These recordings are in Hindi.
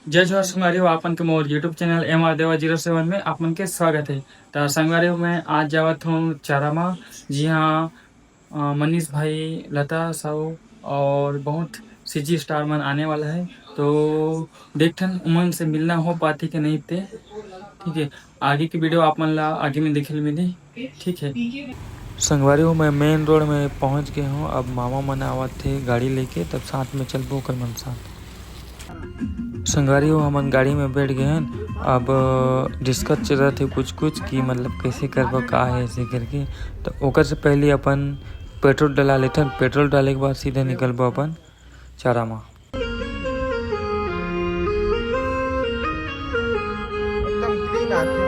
जय जोहार संगवारी हो आपन के मोर यूट्यूब चैनल MR देवा 07 में आपन के स्वागत है। तो संगवारी हो मैं आज जावत हूँ चारामा। जी हाँ, मनीष भाई, लता साहू और बहुत सीजी स्टार मन आने वाला है। तो देखथन उमन से मिलना हो पाती कि नहीं ते। ठीक है, आगे की वीडियो आप मन ला आगे में देखे मिली। ठीक है संगवारी हो मैं मेन रोड में पहुंच गया हूँ। अब मामा मन आवत थे गाड़ी लेके, तब साथ में चलबो कर मन साथ। संगवारी हो हमन गाड़ी में बैठ गए हैं। अब डिस्कस चल रहा थे कुछ कि मतलब कैसे करबो का है ऐसे करके। तो ओकर से पहले अपन पेट्रोल डला लेथन। पेट्रोल डाले के बाद सीधे निकलबो अपन चारामा। एकदम क्लीन आती है।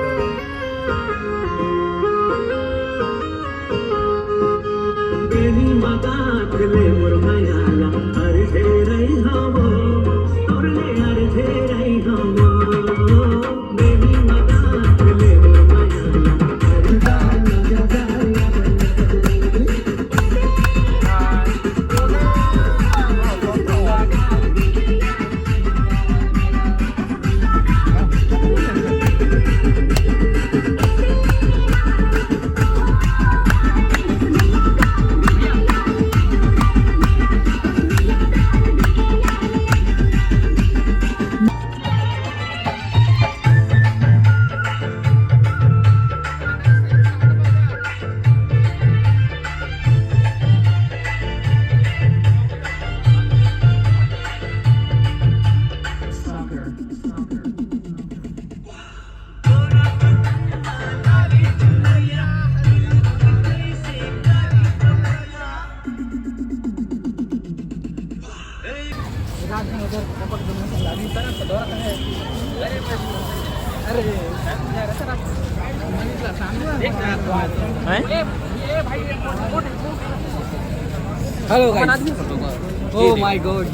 Hello guys, oh my God.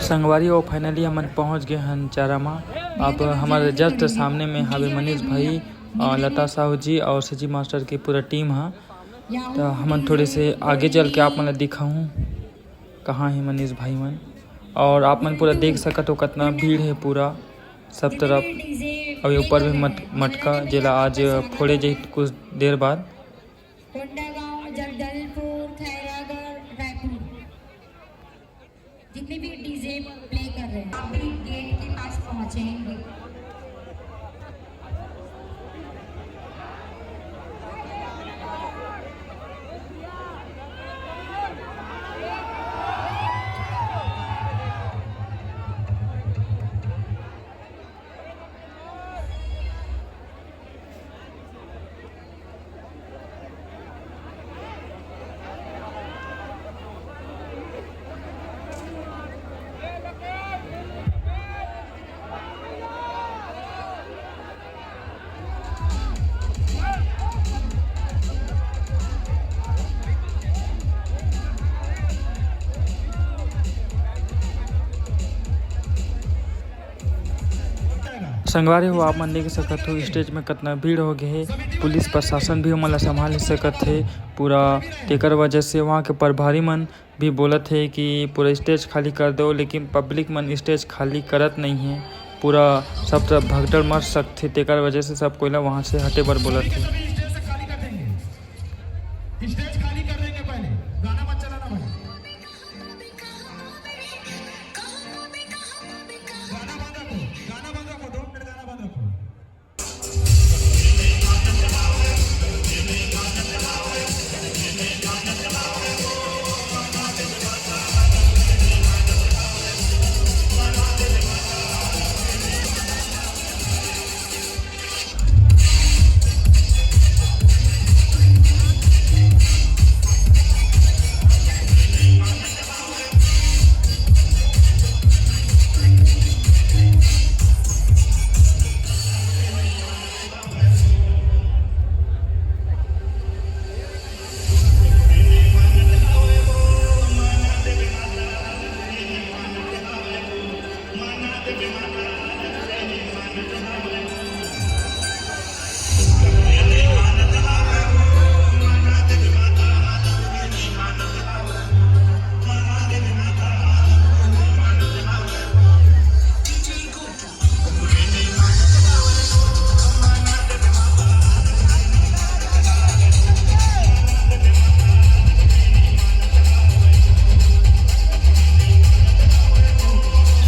संगवारी और फाइनली हमन पहुंच गए हैं चारामा। अब हमारे जस्ट सामने में हवे मनीष भाई, लता साहू जी और सजी मास्टर की पूरा टीम है। तो हमन थोड़े से आगे चल के आप मन दिखाऊँ कहाँ है मनीष भाई मन। और आप मन पूरा देख सकत हो कितना भीड़ है पूरा सब तरफ। और ऊपर भी मटका जेला आज फोड़े जाए कुछ देर बाद। जगदलपुर, खैरागढ़, रायपुर जितने भी डीजे प्ले कर रहे हैं अभी गेट के पास पहुंचेंगे। संगवारी हो आप मन देख सकत हो स्टेज में कितना भीड़ हो गए है। पुलिस प्रशासन भी हमन ला संभाल सकत है पूरा। तेकर वजह से वहाँ के प्रभारी मन भी बोलत है कि पूरा स्टेज खाली कर दो, लेकिन पब्लिक मन स्टेज खाली करत नहीं है। पूरा सब तरफ भगदड़ मच सकते, तेकर वजह से सब कोई वहाँ से हटे बर बोलत है।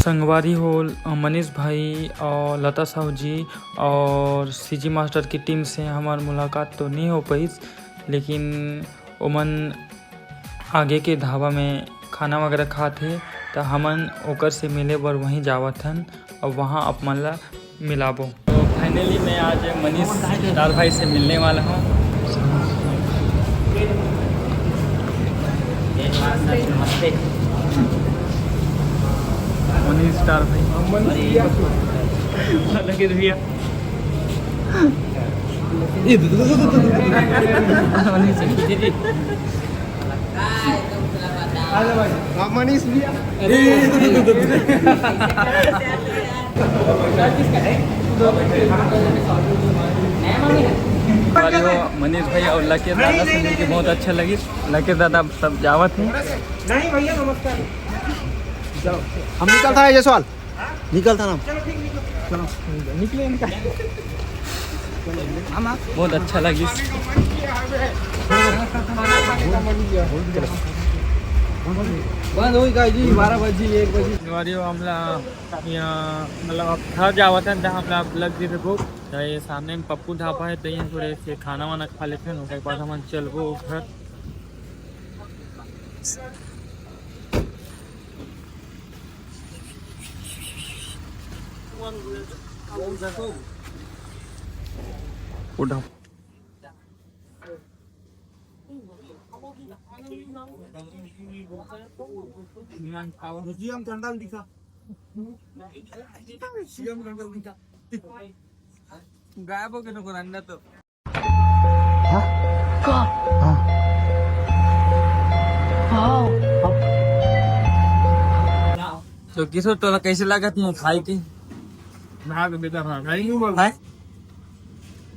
संगवारी होल मनीष भाई और लता साहू जी और सीजी मास्टर की टीम से हमार मुलाकात तो नहीं हो पाई, लेकिन ओमन आगे के ढाबा में खाना वगैरह खाते तो हमन ओकर से मिले बर वहीं जावत हन और वहाँ अपन ला मिलाबो। तो फाइनली मैं आज मनीष स्टार भाई से मिलने वाला हूँ। मनीष स्टार भाई लगे भैया मनीष भी मनीष भाई और लकी दादा से मिलकर बहुत अच्छा लगी। लकी दादा सब जावत हैं। नहीं भैया नमस्कार। चलो हम निकलता है जयसवाल, निकलता ना, चलो निकले इनका बहुत अच्छा लगी। बंद हो गई जी 12 बजे 1 बजे वारियो हमला यहाँ मतलब अब घर जावत है हमला लग जी को ये सामने में पप्पू ढाबा है तो यहाँ थोड़े से खाना वाना खा लेते हैं। उसके बाद हम चलबो घर। उठा सीएम कंडल दिखा, सीएम कंडल दिखा गायब हो गए तो अंडा तो तो किशोर तोला कैसे लगा तुम खाई के ना तो बेटा हाँ नहीं क्यों बोल है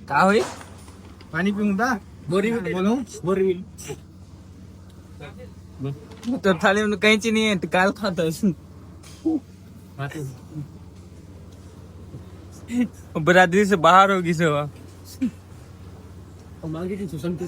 का हुई पानी पीऊंगा बोरी बोलूं बोरी तो थाली में कहीं चीज नहीं है काल खाता बरादरी से बाहर होगी सेवा मांगे की सुसन के